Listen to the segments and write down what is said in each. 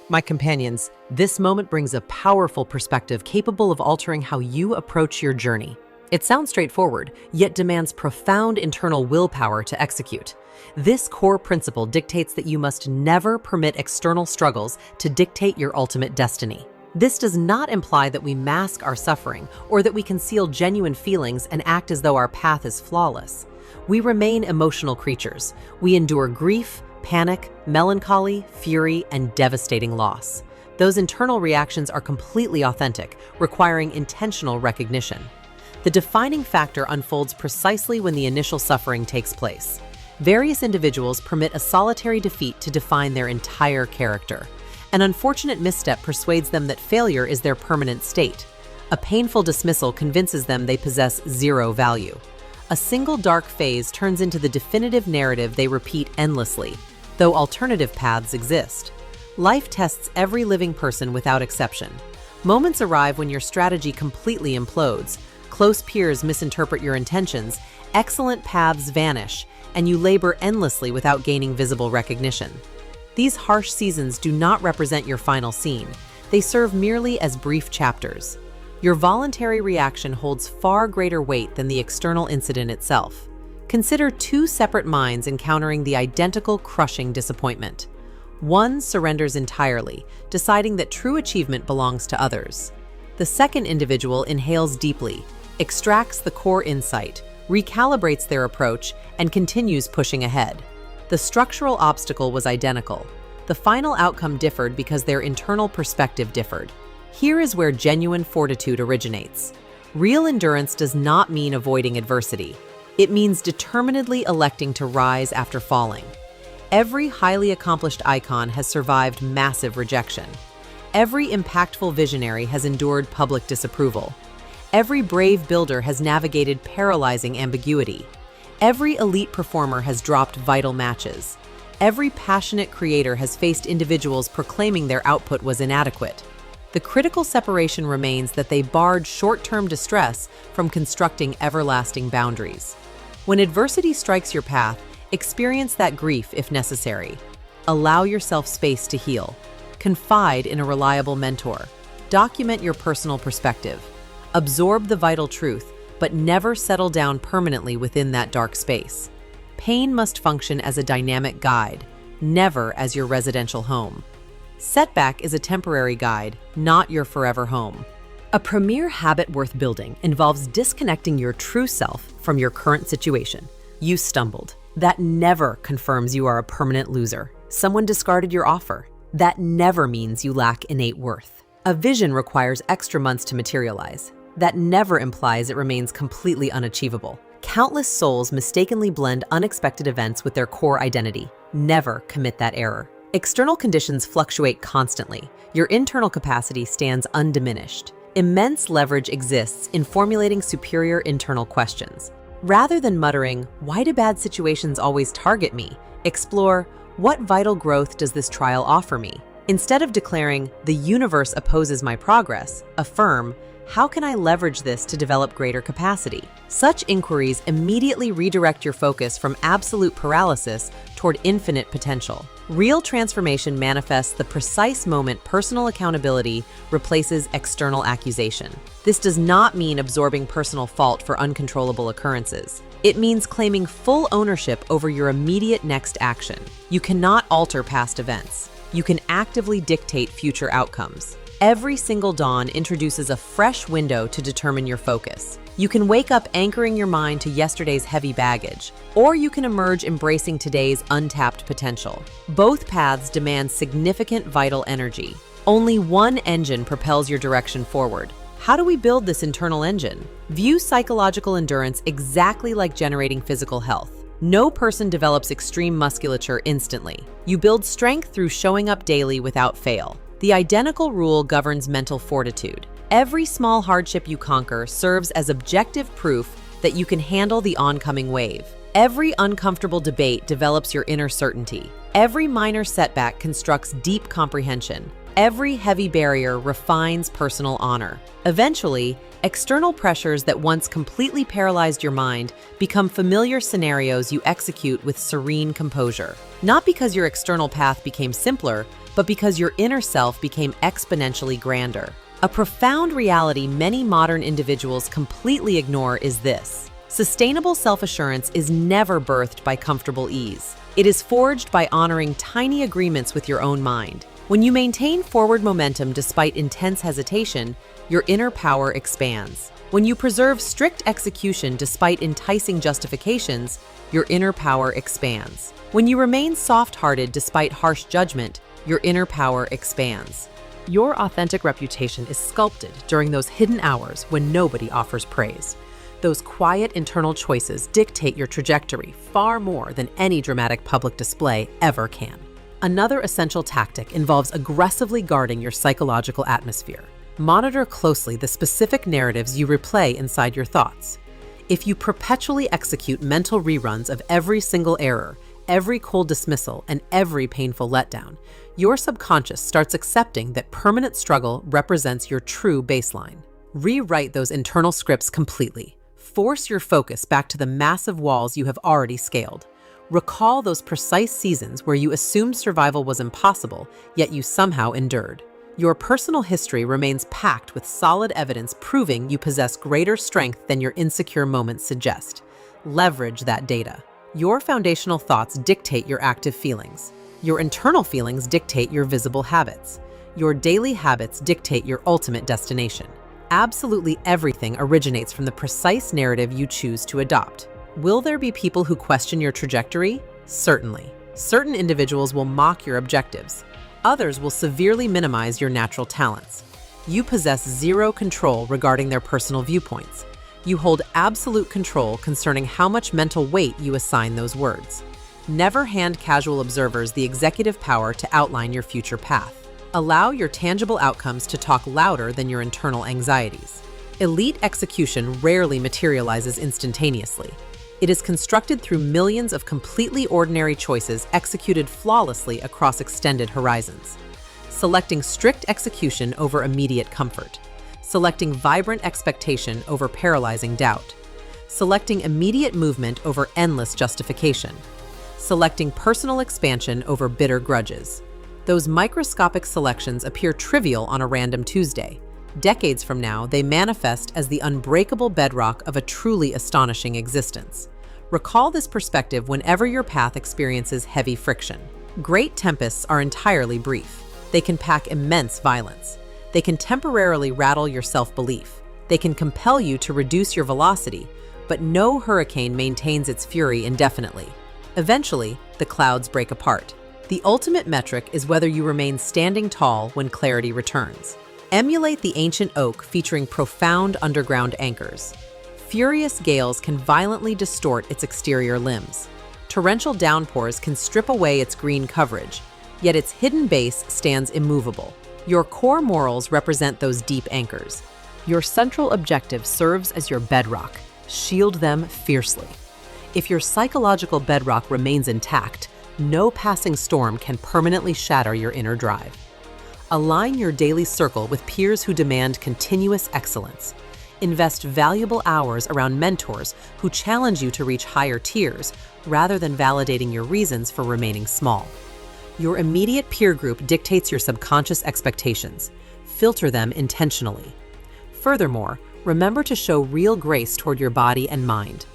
My companions, this moment brings a powerful perspective capable of altering how you approach your journey. It sounds straightforward, yet demands profound internal willpower to execute. This core principle dictates that you must never permit external struggles to dictate your ultimate destiny. This does not imply that we mask our suffering or that we conceal genuine feelings and act as though our path is flawless. We remain emotional creatures. We endure grief, panic, melancholy, fury, and devastating loss. Those internal reactions are completely authentic, requiring intentional recognition. The defining factor unfolds precisely when the initial suffering takes place. Various individuals permit a solitary defeat to define their entire character. An unfortunate misstep persuades them that failure is their permanent state. A painful dismissal convinces them they possess zero value. A single dark phase turns into the definitive narrative they repeat endlessly, though alternative paths exist. Life tests every living person without exception. Moments arrive when your strategy completely implodes, close peers misinterpret your intentions, excellent paths vanish, and you labor endlessly without gaining visible recognition. These harsh seasons do not represent your final scene. They serve merely as brief chapters. Your voluntary reaction holds far greater weight than the external incident itself. Consider two separate minds encountering the identical crushing disappointment. One surrenders entirely, deciding that true achievement belongs to others. The second individual inhales deeply, extracts the core insight, recalibrates their approach, and continues pushing ahead. The structural obstacle was identical. The final outcome differed because their internal perspective differed. Here is where genuine fortitude originates. Real endurance does not mean avoiding adversity. It means determinedly electing to rise after falling. Every highly accomplished icon has survived massive rejection. Every impactful visionary has endured public disapproval. Every brave builder has navigated paralyzing ambiguity. Every elite performer has dropped vital matches. Every passionate creator has faced individuals proclaiming their output was inadequate. The critical separation remains that they barred short-term distress from constructing everlasting boundaries. When adversity strikes your path, experience that grief if necessary. Allow yourself space to heal. Confide in a reliable mentor. Document your personal perspective. Absorb the vital truth, but never settle down permanently within that dark space. Pain must function as a dynamic guide, never as your residential home. Setback is a temporary guide, not your forever home. A premier habit worth building involves disconnecting your true self from your current situation. You stumbled. That never confirms you are a permanent loser. Someone discarded your offer. That never means you lack innate worth. A vision requires extra months to materialize. That never implies it remains completely unachievable. Countless souls mistakenly blend unexpected events with their core identity. Never commit that error. External conditions fluctuate constantly. Your internal capacity stands undiminished. Immense leverage exists in formulating superior internal questions. Rather than muttering, "Why do bad situations always target me?" explore, "What vital growth does this trial offer me?" Instead of declaring, "The universe opposes my progress," affirm, "How can I leverage this to develop greater capacity?" Such inquiries immediately redirect your focus from absolute paralysis toward infinite potential. Real transformation manifests the precise moment personal accountability replaces external accusation. This does not mean absorbing personal fault for uncontrollable occurrences. It means claiming full ownership over your immediate next action. You cannot alter past events. You can actively dictate future outcomes. Every single dawn introduces a fresh window to determine your focus. You can wake up anchoring your mind to yesterday's heavy baggage, or you can emerge embracing today's untapped potential. Both paths demand significant vital energy. Only one engine propels your direction forward. How do we build this internal engine? View psychological endurance exactly like generating physical health. No person develops extreme musculature instantly. You build strength through showing up daily without fail. The identical rule governs mental fortitude. Every small hardship you conquer serves as objective proof that you can handle the oncoming wave. Every uncomfortable debate develops your inner certainty. Every minor setback constructs deep comprehension. Every heavy barrier refines personal honor. Eventually, external pressures that once completely paralyzed your mind become familiar scenarios you execute with serene composure. Not because your external path became simpler, but because your inner self became exponentially grander. A profound reality many modern individuals completely ignore is this: sustainable self-assurance is never birthed by comfortable ease. It is forged by honoring tiny agreements with your own mind. When you maintain forward momentum despite intense hesitation, your inner power expands. When you preserve strict execution despite enticing justifications, your inner power expands. When you remain soft-hearted despite harsh judgment, your inner power expands. Your authentic reputation is sculpted during those hidden hours when nobody offers praise. Those quiet internal choices dictate your trajectory far more than any dramatic public display ever can. Another essential tactic involves aggressively guarding your psychological atmosphere. Monitor closely the specific narratives you replay inside your thoughts. If you perpetually execute mental reruns of every single error, every cold dismissal, and every painful letdown, your subconscious starts accepting that permanent struggle represents your true baseline. Rewrite those internal scripts completely. Force your focus back to the massive walls you have already scaled. Recall those precise seasons where you assumed survival was impossible, yet you somehow endured. Your personal history remains packed with solid evidence proving you possess greater strength than your insecure moments suggest. Leverage that data. Your foundational thoughts dictate your active feelings. Your internal feelings dictate your visible habits. Your daily habits dictate your ultimate destination. Absolutely everything originates from the precise narrative you choose to adopt. Will there be people who question your trajectory? Certainly. Certain individuals will mock your objectives. Others will severely minimize your natural talents. You possess zero control regarding their personal viewpoints. You hold absolute control concerning how much mental weight you assign those words. Never hand casual observers the executive power to outline your future path. Allow your tangible outcomes to talk louder than your internal anxieties. Elite execution rarely materializes instantaneously. It is constructed through millions of completely ordinary choices executed flawlessly across extended horizons. Selecting strict execution over immediate comfort. Selecting vibrant expectation over paralyzing doubt. Selecting immediate movement over endless justification. Selecting personal expansion over bitter grudges. Those microscopic selections appear trivial on a random Tuesday. Decades from now, they manifest as the unbreakable bedrock of a truly astonishing existence. Recall this perspective whenever your path experiences heavy friction. Great tempests are entirely brief. They can pack immense violence. They can temporarily rattle your self-belief. They can compel you to reduce your velocity, but no hurricane maintains its fury indefinitely. Eventually, the clouds break apart. The ultimate metric is whether you remain standing tall when clarity returns. Emulate the ancient oak featuring profound underground anchors. Furious gales can violently distort its exterior limbs. Torrential downpours can strip away its green coverage, yet its hidden base stands immovable. Your core morals represent those deep anchors. Your central objective serves as your bedrock. Shield them fiercely. If your psychological bedrock remains intact, no passing storm can permanently shatter your inner drive. Align your daily circle with peers who demand continuous excellence. Invest valuable hours around mentors who challenge you to reach higher tiers rather than validating your reasons for remaining small. Your immediate peer group dictates your subconscious expectations. Filter them intentionally. Furthermore, remember to show real grace toward your body and mind.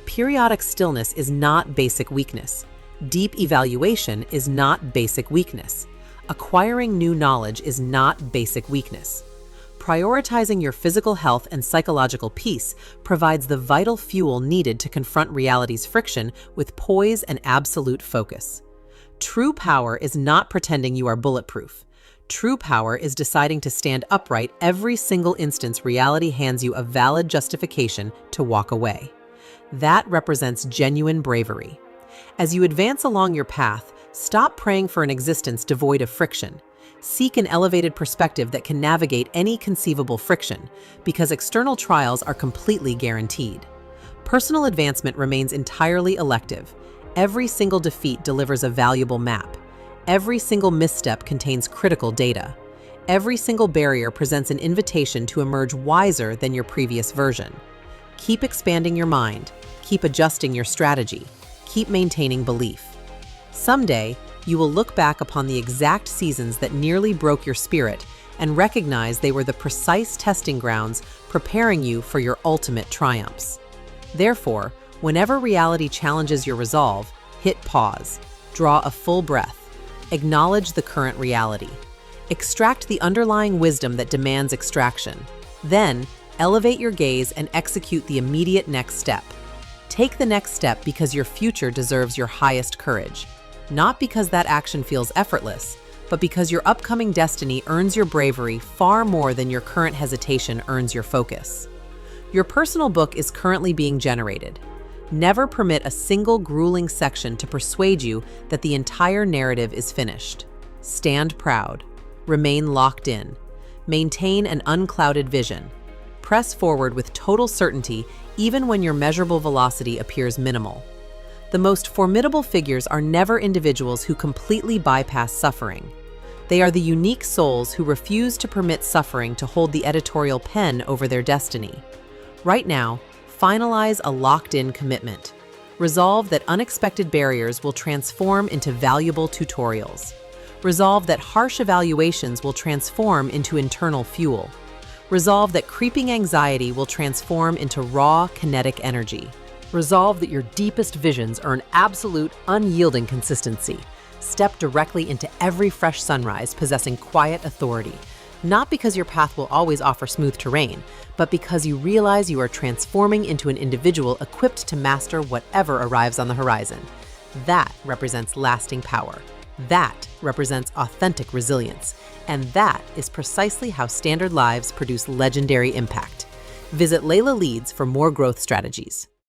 Periodic stillness is not basic weakness. Deep evaluation is not basic weakness. Acquiring new knowledge is not basic weakness. Prioritizing your physical health and psychological peace provides the vital fuel needed to confront reality's friction with poise and absolute focus. True power is not pretending you are bulletproof. True power is deciding to stand upright every single instance reality hands you a valid justification to walk away. That represents genuine bravery. As you advance along your path, stop praying for an existence devoid of friction. Seek an elevated perspective that can navigate any conceivable friction, because external trials are completely guaranteed. Personal advancement remains entirely elective. Every single defeat delivers a valuable map. Every single misstep contains critical data. Every single barrier presents an invitation to emerge wiser than your previous version. Keep expanding your mind, keep adjusting your strategy, keep maintaining belief. Someday, you will look back upon the exact seasons that nearly broke your spirit and recognize they were the precise testing grounds preparing you for your ultimate triumphs. Therefore, whenever reality challenges your resolve, hit pause, draw a full breath, acknowledge the current reality, extract the underlying wisdom that demands extraction, then elevate your gaze and execute the immediate next step. Take the next step because your future deserves your highest courage, not because that action feels effortless, but because your upcoming destiny earns your bravery far more than your current hesitation earns your focus. Your personal book is currently being generated. Never permit a single grueling section to persuade you that the entire narrative is finished. Stand proud. Remain locked in. Maintain an unclouded vision. Press forward with total certainty even when your measurable velocity appears minimal. The most formidable figures are never individuals who completely bypass suffering. They are the unique souls who refuse to permit suffering to hold the editorial pen over their destiny. Right now, finalize a locked-in commitment. Resolve that unexpected barriers will transform into valuable tutorials. Resolve that harsh evaluations will transform into internal fuel. Resolve that creeping anxiety will transform into raw, kinetic energy. Resolve that your deepest visions earn absolute, unyielding consistency. Step directly into every fresh sunrise possessing quiet authority, not because your path will always offer smooth terrain, but because you realize you are transforming into an individual equipped to master whatever arrives on the horizon. That represents lasting power. That represents authentic resilience. And that is precisely how standard lives produce legendary impact. Visit Leila Leads for more growth strategies.